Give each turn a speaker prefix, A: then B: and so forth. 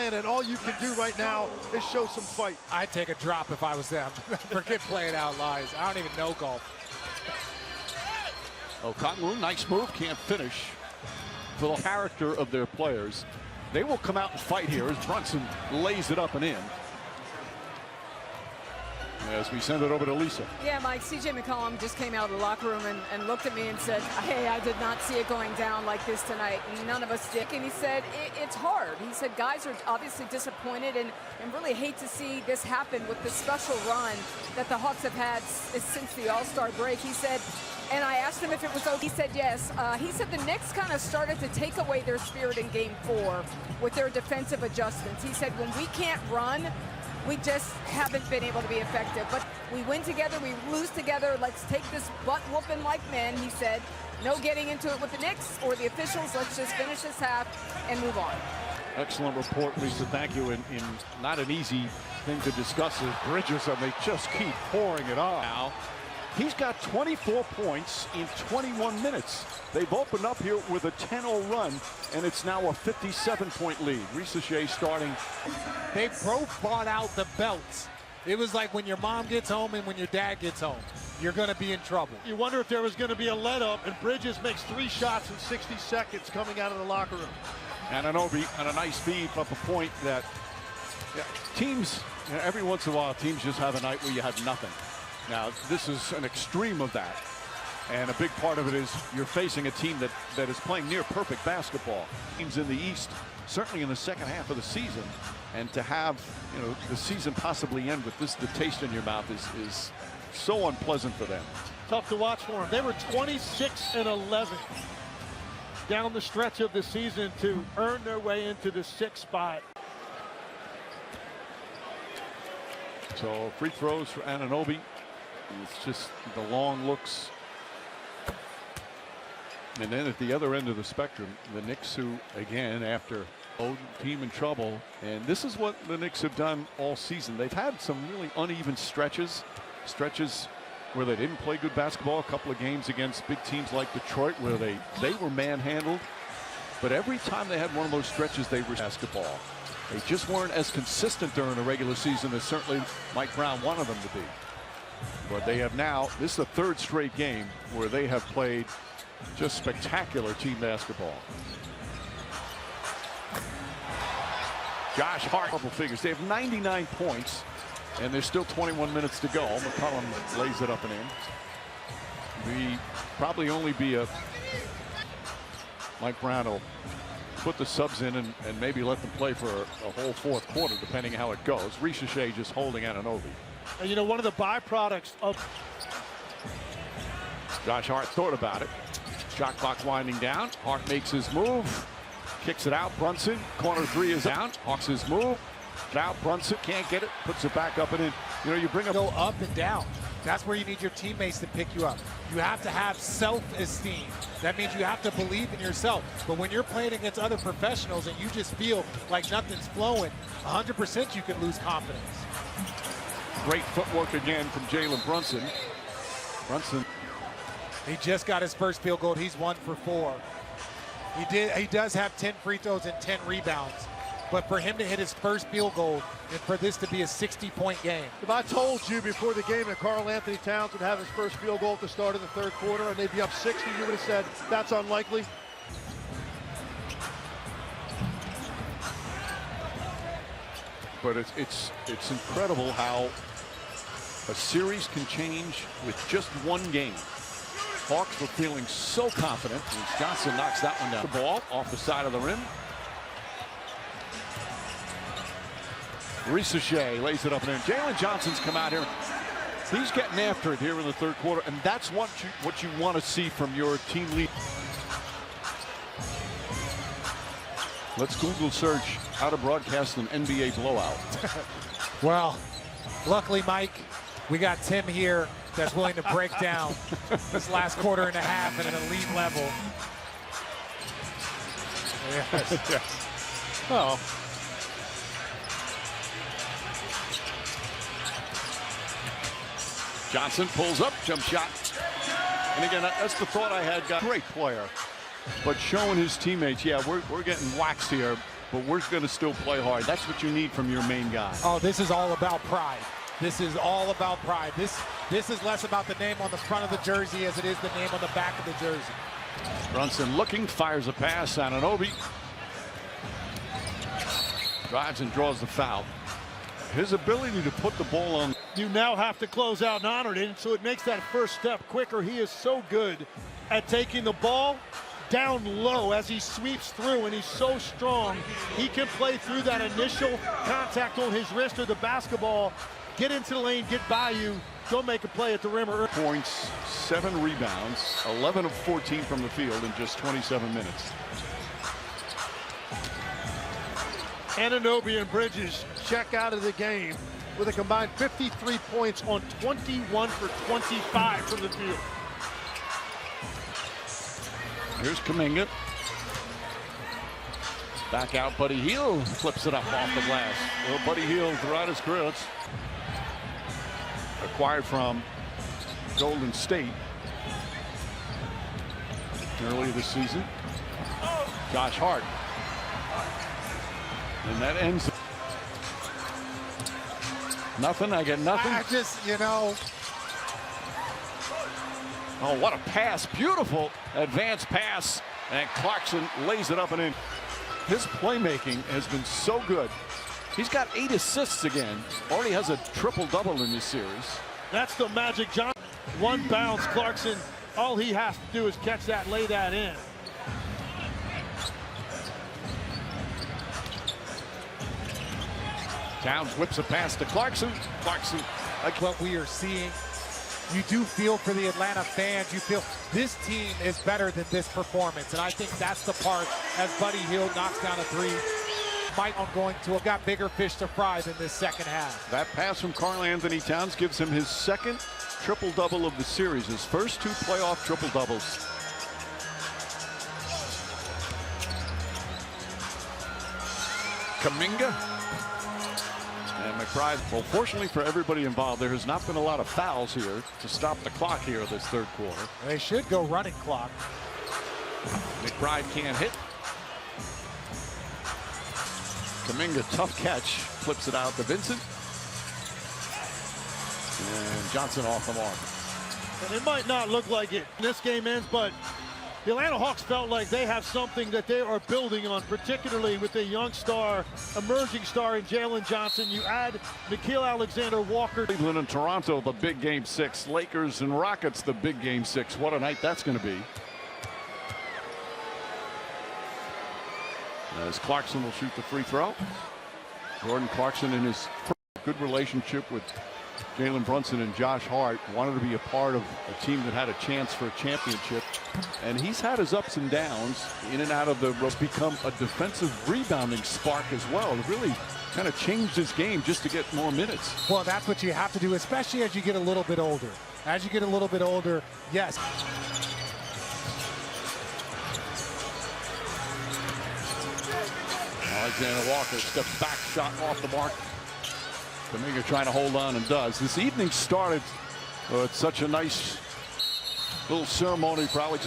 A: plan, and all you can do right now is show some fight.
B: I'd take a drop if I was them. Forget playing out lies. I don't even know golf.
C: Oh, Kongwu, nice move, can't finish. For the character of their players, they will come out and fight here as Brunson lays it up and in. As we send it over to Lisa.
D: Yeah, Mike, C.J. McCollum just came out of the locker room and looked at me and said, hey, I did not see it going down like this tonight. And none of us did. And he said, it's hard. He said, guys are obviously disappointed and really hate to see this happen with the special run that the Hawks have had since the All-Star break. He said, and I asked him if it was okay. He said yes. He said the Knicks kind of started to take away their spirit in Game 4 with their defensive adjustments. He said, when we can't run, we just haven't been able to be effective. But we win together, we lose together. Let's take this butt whooping like men, he said. No getting into it with the Knicks or the officials. Let's just finish this half and move on.
C: Excellent report, Lisa. Thank you. In not an easy thing to discuss is Bridges, and they just keep pouring it on. Now, he's got 24 points in 21 minutes. They've opened up here with a 10-0 run, and it's now a 57-point lead. Risacher starting.
B: They both bought out the belts. It was like when your mom gets home and when your dad gets home. You're going to be in trouble.
A: You wonder if there was going to be a let-up, and Bridges makes 3 shots in 60 seconds coming out of the locker room.
C: Anunoby on a nice feed up a point that teams, every once in a while, teams just have a night where you have nothing. Now, this is an extreme of that. And a big part of it is you're facing a team that is playing near perfect basketball. Teams in the East, certainly in the second half of the season, and to have the season possibly end with the taste in your mouth is so unpleasant for them.
A: Tough to watch for them. They were 26-11 down the stretch of the season to earn their way into the 6th spot.
C: So free throws for Anunoby. It's just the long looks. And then at the other end of the spectrum, the Knicks, who, again, after team in trouble, and this is what the Knicks have done all season. They've had some really uneven stretches where they didn't play good basketball. A couple of games against big teams like Detroit where they were manhandled. But every time they had one of those stretches, they were basketball. They just weren't as consistent during the regular season as certainly Mike Brown wanted them to be. But they have now, this is the 3rd straight game where they have played just spectacular team basketball. Josh Hart, double figures. They have 99 points, and there's still 21 minutes to go. McCollum lays it up and in. Probably only be a Mike Brown will put the subs in and maybe let them play for a whole 4th quarter, depending how it goes. Risacher just holding Anunoby.
A: And one of the byproducts of
C: Josh Hart thought about it. Shot clock winding down. Hart makes his move. Kicks it out. Brunson. Corner 3 is down. Hawks his move. Out. Brunson can't get it. Puts it back up and in. You bring up.
B: Go up and down. That's where you need your teammates to pick you up. You have to have self-esteem. That means you have to believe in yourself. But when you're playing against other professionals and you just feel like nothing's flowing, 100% you can lose confidence.
C: Great footwork again from Jalen Brunson.
B: He just got his first field goal. He's 1 for 4. He does have 10 free throws and 10 rebounds. But for him to hit his first field goal and for this to be a 60-point game.
A: If I told you before the game that Karl Anthony Towns would have his first field goal at the start of the 3rd quarter and they'd be up 60, you would have said that's unlikely.
C: But it's incredible how a series can change with just one game. Hawks were feeling so confident. And Johnson knocks that one down. The ball off the side of the rim. Risacher lays it up and in. Jalen Johnson's come out here. He's getting after it here in the 3rd quarter, and that's what you want to see from your team lead. Let's Google search how to broadcast an NBA blowout.
B: Well, luckily, Mike, we got Tim here that's willing to break down this last quarter and a half at an elite level.
C: Yes. Yes. Well, Johnson pulls up, jump shot. And again, that's the thought I had. Great player, but showing his teammates, yeah, we're getting waxed here. but we're going to still play hard. That's what you need from your main guy.
B: Oh, this is all about pride. This is all about pride. This is less about the name on the front of the jersey as it is the name on the back of the jersey.
C: Brunson looking, fires a pass. Anunoby drives and draws the foul. His ability to put the ball on.
A: You now have to close out non-Arden, so it makes that first step quicker. He is so good at taking the ball down low as he sweeps through, and he's so strong. He can play through that initial contact on his wrist or the basketball, get into the lane, get by you, don't make a play at the rim.
C: Points, 7 rebounds, 11 of 14 from the field in just 27 minutes.
A: Anunoby and Bridges check out of the game with a combined 53 points on 21 for 25 from the field.
C: Here's Kuminga. Back out, Buddy Hield flips it up off the glass. Well, Buddy Hield throughout his career. It's acquired from Golden State earlier this season. Josh Hart. And that ends. Nothing. I get nothing.
B: I just, you know.
C: Oh, what a pass. Beautiful advanced pass. And Clarkson lays it up and in. His playmaking has been so good. He's got 8 assists again. Already has a triple-double in this series.
A: That's the Magic Johnson. One bounce, Clarkson. All he has to do is catch that, lay that in.
C: Towns whips a pass to Clarkson. Clarkson.
B: Like what we are seeing, you do feel for the Atlanta fans. You feel this team is better than this performance. And I think that's the part as Buddy Hield knocks down a 3. Mike going to have got bigger fish to fry than this second half.
C: That pass from Karl Anthony Towns gives him his second triple-double of the series. His first 2 playoff triple-doubles. Kuminga. And McBride. Well, fortunately for everybody involved, there has not been a lot of fouls here to stop the clock here this third quarter.
B: They should go running clock.
C: McBride can't hit. Kuminga, tough catch, flips it out to Vincent. And Johnson off the mark.
A: And it might not look like it when this game ends, but the Atlanta Hawks felt like they have something that they are building on, particularly with a young star, emerging star in Jalen Johnson. You add Nickeil Alexander-Walker.
C: Cleveland and Toronto, the big game 6. Lakers and Rockets, the big game 6. What a night that's going to be. As Clarkson will shoot the free throw. Jordan Clarkson, in his good relationship with Jalen Brunson and Josh Hart, wanted to be a part of a team that had a chance for a championship. And he's had his ups and downs in and out of the rough. Become a defensive rebounding spark as well. It really kind of changed his game just to get more minutes.
B: Well, that's what you have to do, especially as you get a little bit older. As you get a little bit older, yes.
C: Alexander Walker steps back, shot off the mark. Kuminga trying to hold on and does. This evening started with such a nice little ceremony for Alexander.